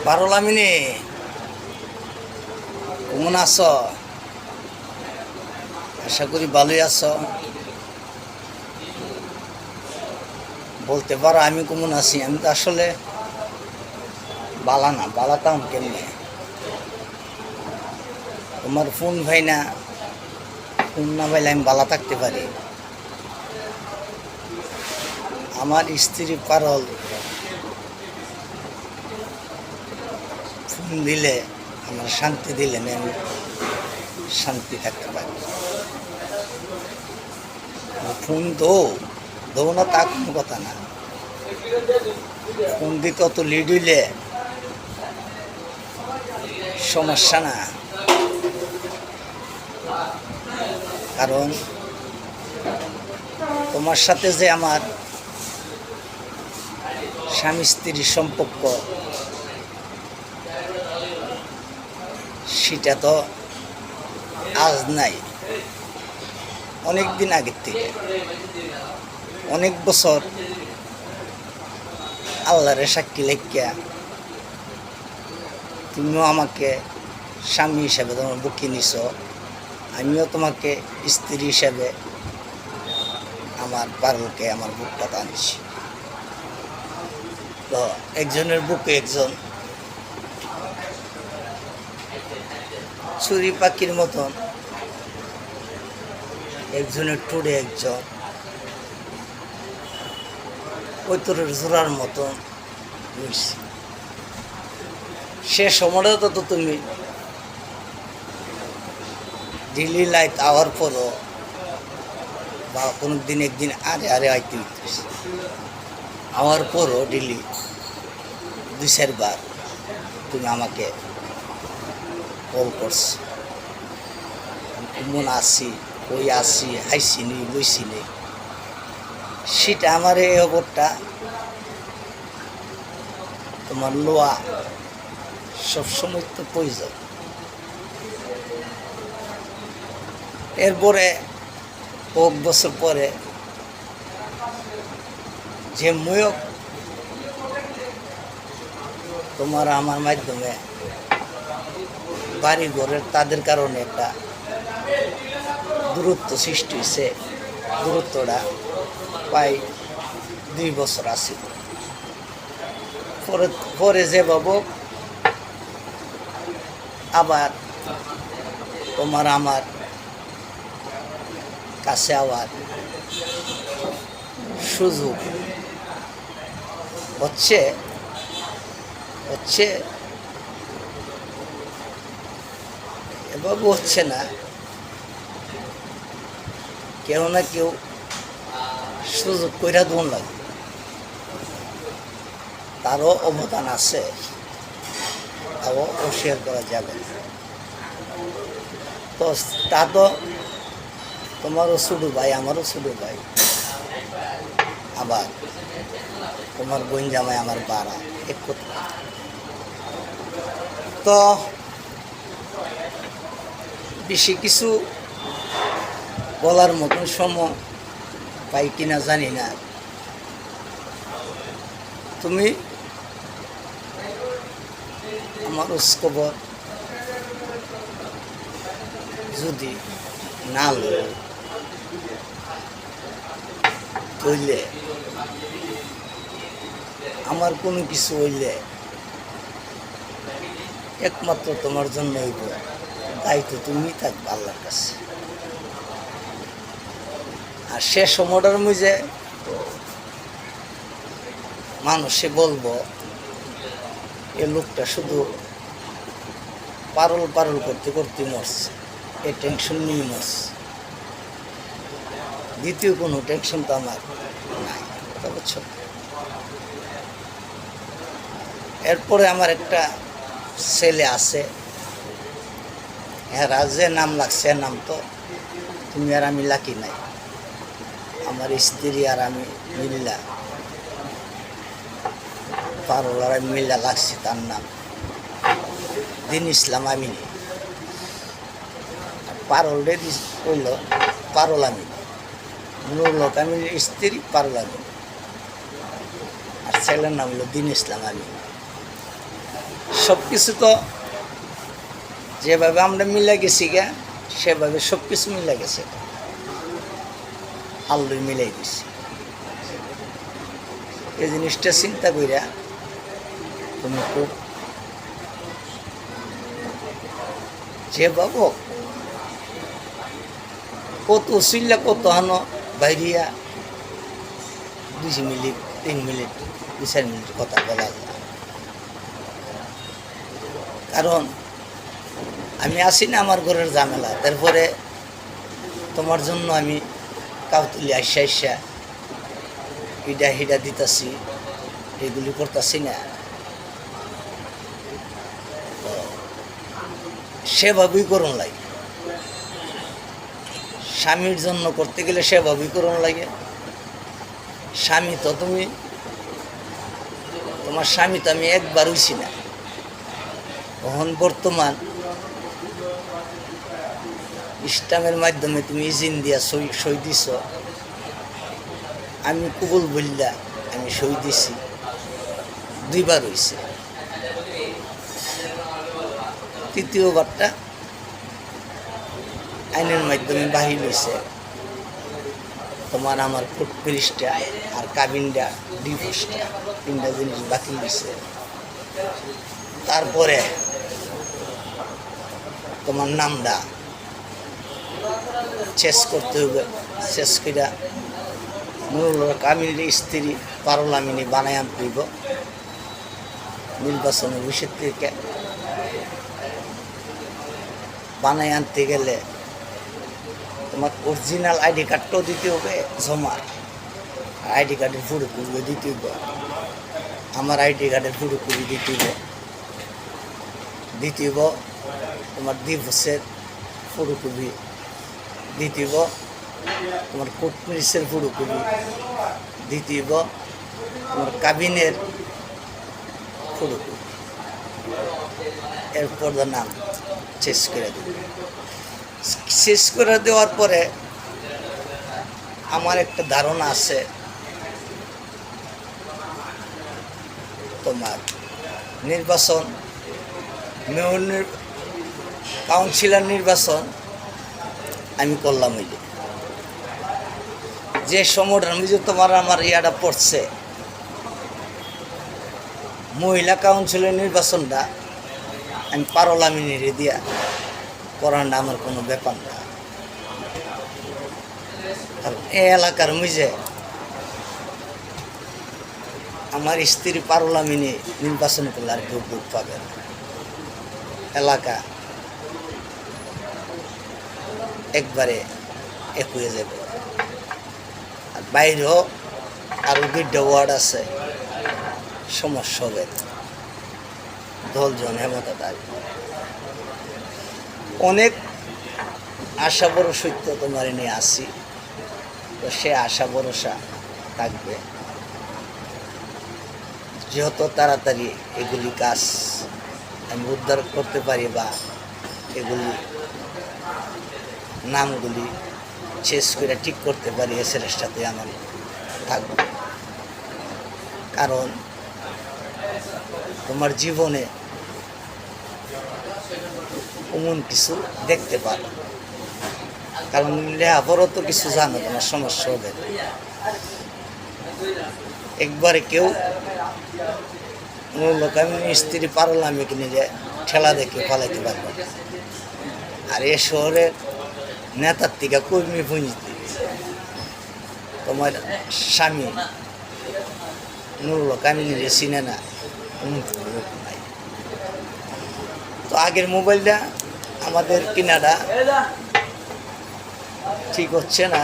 পারলামিনি কেমন আছো? আশা করি ভালোই আছো। বলতে পারো আমি কেমন আছি? আমি তো আসলে বালা না, বালাতাম কেমনে? তোমার ফোন ভাই না, ফোন না ভাইলে আমি বালা থাকতে পারি? আমার স্ত্রী পারল ফোন দিলে, আমার শান্তি দিলে আমি শান্তি থাকতে পারি। ফোন দৌ না, তা কোনো কথা না। ফোন দিতে অত লিড হইলে সমস্যা না। কারণ তোমার সাথে যে আমার স্বামী স্ত্রীর সম্পর্ক, সেটা তো আজ নাই, অনেক দিন আগের থেকে, অনেক বছর আল্লাহরে সাক্ষী লেখিয়া তুমিও আমাকে স্বামী হিসাবে তোমার বুকে নিছ, আমিও তোমাকে স্ত্রী হিসাবে আমার পারুলকে আমার বুকটা টানছি। তো একজনের বুকে একজন চুরি পাখির মতন, একজনের টুড়ে একজন কৈতরের জোড়ার মতন বুঝছি। সে সময়টা তো তুমি ডেইলি লাইফ আওয়ার পরও বা কোনো দিন একদিন আরে আইতে হইতেছে, আওয়ার পরও ডেইলি 2-4 বার তুমি আমাকে কল করছো, কেমন আছি, কই আছি, হাইছি নি, লইছি নি। সেটা আমার এই খবরটা তোমার লোয়া সবসময় তো প্রয়োজন। এরপরে কয়েক বছর পরে যে ময়ক তোমার আমার মাধ্যমে বাড়ি ঘরের তাদের কারণে একটা দূরত্ব সৃষ্টি হয়েছে, দূরত্বটা প্রায় 2 বছর আছে। পরে যে বাবু আবার তোমার আমার কাছে আবার সুযোগ হচ্ছে এভাবে হচ্ছে না, কেউ না কেউ সুযোগ কইরা দোন লাগে, তারও অবদান আছে, তাও অস্বীকার করা যাবে না। তো তা তো তোমারও ছোটো ভাই, আমারও ছোটো ভাই, আবার তোমার বোন জামাই আমার বাড়া, এক কথা। তো বেশি কিছু বলার মতন সময় পাই কিনা জানি না। তুমি আমার খবর যদি না হইলে, আমার কোনো কিছু হইলে একমাত্র তোমার জন্য হইব, দায়িত্ব তুমি থাকবে আল্লাহর কাছে। আর সে সময়টার মধ্যে মানুষে বলবো এ লোকটা শুধু পারল করতে করতে মরছে, এ টেনশন নিয়ে মরছে। দ্বিতীয় কোনো টেনশন তো আমার নাই, কথা বুঝছো? এরপরে আমার একটা ছেলে আছে, এরা যে নাম লাগছে নাম তো তুমি আর আমি লাকি নাই। আমার স্ত্রী আর আমি মিল্লা, পারল আর আমি মিল্লা লাগছি, তার নাম দিন ইসলাম আমিনী। পারল রে কইল পারল আমি, নুরুল হক আমিনের স্ত্রী পারল আমি, আর ছেলের নাম হলো দিন ইসলাম আমিনী। সব কিছু তো যেভাবে আমরা মিলে গেছি গা সেভাবে সব কিছু মিলে গেছে, আল্লাহ মিলাই দিছি। এই জিনিসটা চিন্তা কইরা তুমি খুব যে বাবু কত চিল্লা কত হানো বাইরিয়া 2 মিনিট 3 মিনিট 2-4 মিনিট কথা বলা যায়। কারণ আমি আসি না আমার ঘরের ঝামেলা, তারপরে তোমার জন্য আমি কাউতুলি আইসা হিডা হিডা দিতাছি, এগুলি করতেছি না। সেভাবেই করুন লাগে, স্বামীর জন্য করতে গেলে সেভাবেই করুন লাগে। স্বামী তো তুমি, তোমার স্বামী তো আমি একবার হইছি না, তখন বর্তমান ইসলামের মাধ্যমে তুমি ইজিন দিয়া সই দিছ, আমি কবুল বললা আমি সই দিছি, 2 বার হয়েছে। 3য়বারটা আইনের মাধ্যমে বাহির হয়েছে। তোমার আমার কোর্ট ম্যারেজটা আর কাবিনটা ডিভোর্সটা 3টা জিনিস বাতিল হয়েছে। তারপরে তোমার নামটা চেস করতে হবে, চেস করে নুরুল কামিনীর স্ত্রী পারুল আমিনী বানায় আনতে হইব। নির্বাচন অফিসের থেকে বানায় আনতে গেলে তোমার অরিজিনাল আইডি কার্ডটাও দিতে হবে জমা, আইডি কার্ডের ফটোকপি দিতে হইব, আমার আইডি কার্ডের ফটোকপি দিতে হইব, তোমার ডিভোর্সের ফটোকপি দিতে হইব, তোমার কোর্ট ম্যারেজের ফটোকপি দিতে হইব, তোমার কাবিনের ফটোকপি, এরপর নাম শেষ করে দেবে। শেষ করে দেওয়ার পরে আমার একটা ধারণা আছে, তোমার নির্বাচন, মেয়র কাউন্সিলর নির্বাচন আমি করলাম। ওই যে সংগঠন যে তোমার আমার ইয়াটা পড়ছে, মহিলা কাউন্সিলর নির্বাচনটা আমি পারুল আমিনীর দিয়া করাটা আমার কোনো ব্যাপার না। কারণ এই এলাকার মধ্যে আমার স্ত্রী পারুল আমিনী নির্বাচন করলে আর কেউ ভোট পাবে না। এলাকা একবারে এক হয়ে যাবে। আর বাইরেও আরও 2টা ওয়ার্ড আছে, সমস্যা হবে, দলজন হেমতা দাবি। অনেক আশা ভরসা তোমার নিয়ে আসি, তো সে আশা ভরসা থাকবে যত তাড়াতাড়ি এগুলি কাজ আমি উদ্ধার করতে পারি বা এগুলি নামগুলি শেষ করে ঠিক করতে পারি, এ চেষ্টাতে আমার থাকবে। কারণ তোমার জীবনে এমন কিছু দেখতে পারো, কারণ লেখাপড়ও তো কিছু জানো, তোমার সমস্যা হবে। একবারে কেউ লোক আমি স্ত্রী পারল আমি কিনে যে ঠেলা দেখে পালাইতে পারবো। আর এ শহরের নেতার থেকে কর্মী পুঁজিতে তোমার স্বামী নুরুল কামিনীর চিনে না, নাই। তো আগের মোবাইলটা আমাদের কিনাটা ঠিক হচ্ছে না,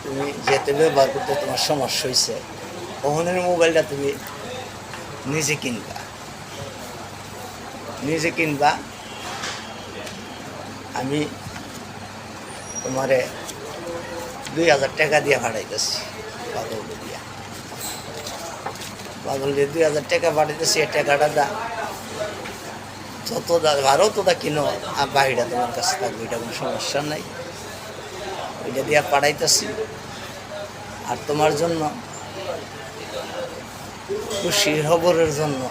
তুমি যেতে ব্যবহার করতে তোমার সমস্যা হয়েছে, ওখানের মোবাইলটা তুমি নিজে কিনবা। আমি তোমারে 2000 টাকা দিয়ে ভাড়াইতেছি, পাগল দিয়ে 2000 টাকা ভাড়াইতেছি। এই টাকাটা দা যত ভাড়াও তো কিনো, আর বাড়িটা তোমার কাছে থাকবে, এটা কোনো সমস্যা নাই। এটা দিয়ে পাঠাইতেছি। আর তোমার জন্য খুশি খবরের জন্য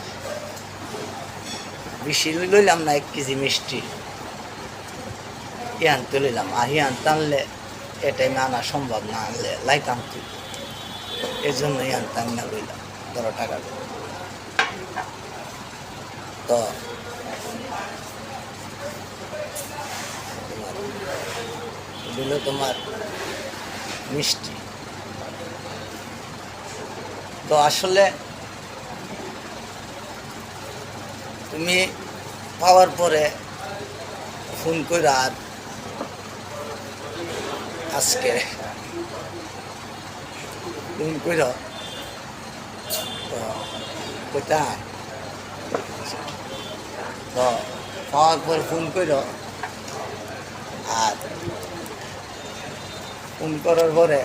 বেশি লইলাম না 1 কেজি মিষ্টি ইয়ান তো লইলাম আর ইয়ান টানলে এটাই আনা সম্ভব না আনলে লাইতাম তুই এই জন্য ইয়ান টান না লইলাম ধরো টাকা তো দিল তোমার মিষ্টি তো আসলে তুমি পাওয়ার পরে ফোন করে আর আজকে ফোন কইর তো কোথায় তো পাওয়ার পরে ফোন কইর আর ফোন করার পরে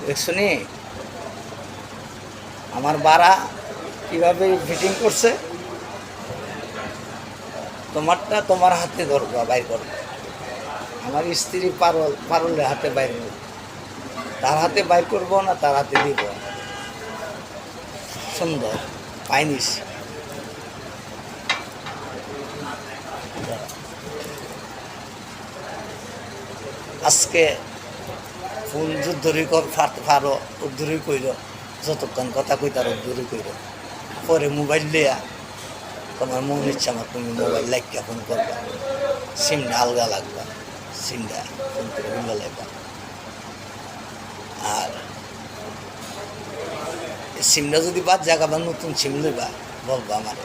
দেখছনি আমার বাড়া কীভাবে ফিটিং করছে তোমারটা তোমার হাতে ধরবো বাইর করবো আমার স্ত্রী পারলে হাতে বাইর করবো তার হাতে বাইর করবো না তার হাতে দিব সুন্দর পাইনিস আজকে ফোন যুদ্ধরি ফারো উদ্ধরি কইল যতক্ষণ কথা কই তার উদ্ধরি কইল পরে মোবাইল লিয়া তোমার মন ইচ্ছা আমার তুমি মোবাইল লাগিয়ে ফোন করবা সিমটা আলগা লাগবা সিমটা ফোন করে উল্লা লাগবা আর সিমটা যদি বাদ জায়গা বা নতুন সিম লইবা বলবা আমার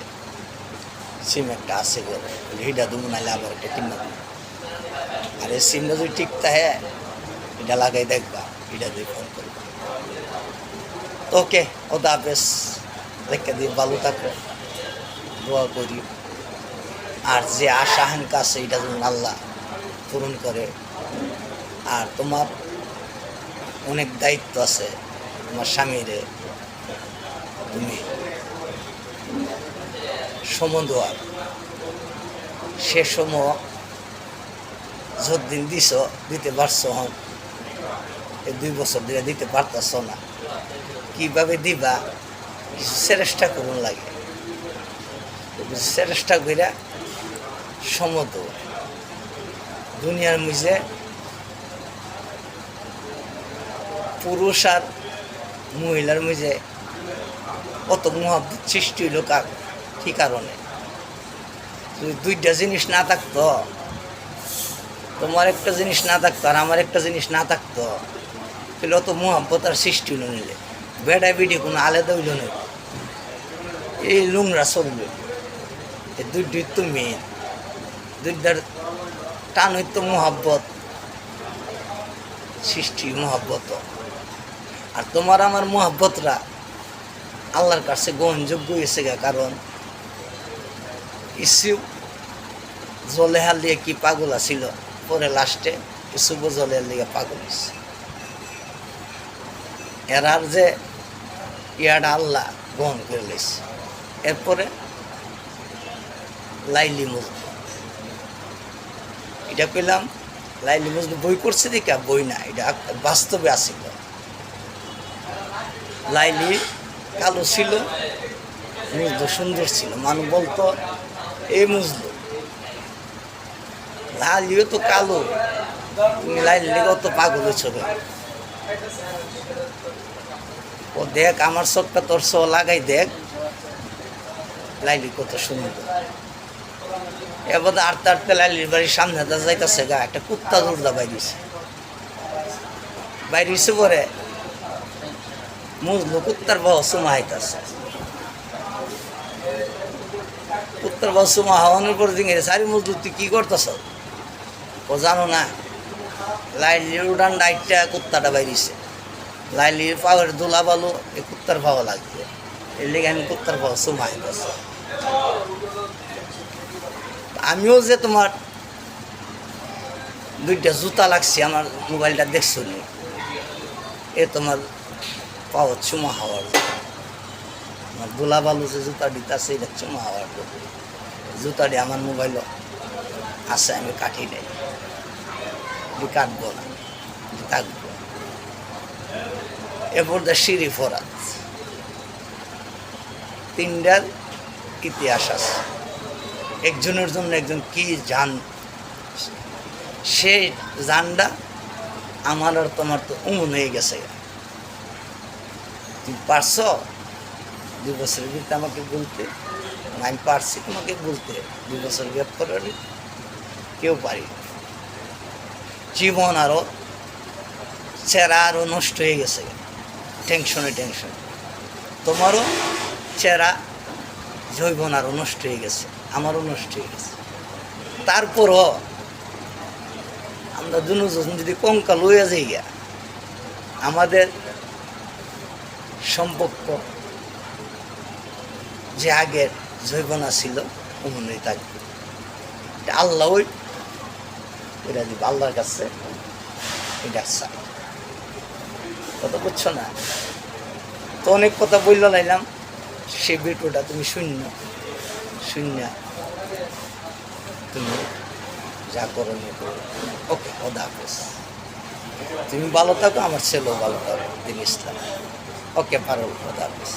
সিম একটা আছে করে হিডা দুমু নাইলে আবার একটা কিনা দিব আর এই সিমটা যদি ঠিক থাকে এটা লাগাই দেখবা এটা দিয়ে ফোন করবা ওকে ওদা হাফেজ রেখে দিয়ে ভালো থাকো দোয়া করি আর যে আশা হাঙ্কা আছে এটা যেন আল্লাহ পূরণ করে আর তোমার অনেক দায়িত্ব আছে তোমার স্বামীরে তুমি সময় দেওয়ার সে সময় যতদিন দিছ দিতে পারছ হন এই 2 বছর ধরে দিতে পারতাছ না কীভাবে দিবা কিছু চেষ্টা করুন লাগে চেষ্টা করে সমত দুনিয়ার মধ্যে পুরুষ আর মহিলার মধ্যে অত মহাব্বত সৃষ্টি হইল কি কারণে যদি 2টা জিনিস না থাকতো তোমার একটা জিনিস না থাকতো আর আমার একটা জিনিস না থাকতো তাহলে অত মহাব্বত আর সৃষ্টি হইল নিলে বেড়া বিডি কোনো আলাদা হইল না এই লুংরা চলবে এই 2টি তো মেন 2টার টান হইতো মহাব্বত সৃষ্টি মহাব্বত আর তোমার আমার মহাব্বতরা আল্লাহর কাছে গ্রহণযোগ্য হয়েছে কারণ ইসু জলেহার দিয়ে কি পাগল ছিল পরে লাস্টে ইসুব জলেহার লিগে পাগল হয়েছে এরার যে ইয়াটা আল্লাহ গ্রহণ করে লেছে এরপরে লাইলি মজনু এটা পেলাম লাইলি মজনু বই করছে দেখা বই না এটা বাস্তবে আসিল লাইলি কালো ছিল মজনু সুন্দর ছিল মানুষ বলতো এই মজনু লাইলিও তো কালো তুমি লাইলি কত পাগল ছবে ও দেখ আমার চোখটা তোর চো লাগাই দেখ লাইলি কত সুন্দর এবার আটতে আটতে লাইলির বাড়ির সামনে যাইতেছে গা একটা কুত্তা দৌড়া বাইরেছে বাইরেছে পরে মুজলু কুত্তার বাবা সুমা হাইতেছে কুত্তার বাবা সুমা হাওয়ানোর পর দিকে সারি মুজলু তুই কি করতেছ ও জানো না লাইলির উড়ান ডাইটটা কুত্তাটা বাইরেছে লাইলির পাওয়ার দোলা বালো এই কুত্তার পাওয়া লাগবে এর লেগে আমি কুত্তার পাওয়া সুমা হাইতেছে আমিও যে তোমার 2টা জুতা লাগছে আমার মোবাইলটা দেখছো নি এ তোমার পাওয়ার চুমা হওয়ার আমার দোলা বালু যে জুতা দিতেছে এটা চুমা হওয়ার জুতাটি আমার মোবাইলও আছে আমি কাটি নেই কাটবো না থাকবো এরপর সিঁড়ি ফরাত 3টার ইতিহাস আছে একজনের জন্য একজন কি জান, সেই জানটা আমার আর তোমার তো অমন হয়ে গেছে। তুমি পারছ 2 বছরের ভিতরে আমাকে বলতে? আমি পারছি তোমাকে বলতে 2 বছর গ্যাপ করে? কেউ পারি। জীবন আরও চেহারা আরও নষ্ট হয়ে গেছে টেনশনে। তোমারও চেহারা যৌবন আরও নষ্ট হয়ে গেছে, আমারও নষ্ট হয়ে গেছে। তারপরও আমরা দুজন যদি কঙ্কাল হয়ে যাই গিয়া, আমাদের সম্পর্ক যে আগের যৌবনা ছিল অমনই থাকবে। আল্লাহ ওইটা দিব আল্লাহর কাছে, এটা চাই। কথা বুঝছো না? তো অনেক কথা বললে লাইলাম, সে ভিডিওটা তুমি শূন্য তুমি যা করো নিয়ে করো। ওকে, খোদা হাফেজ। তুমি ভালো থাকো, আমার ছেলেও ভালো থাকো, দিন ইসলাম। ওকে, পারো, খোদা হাফেজ।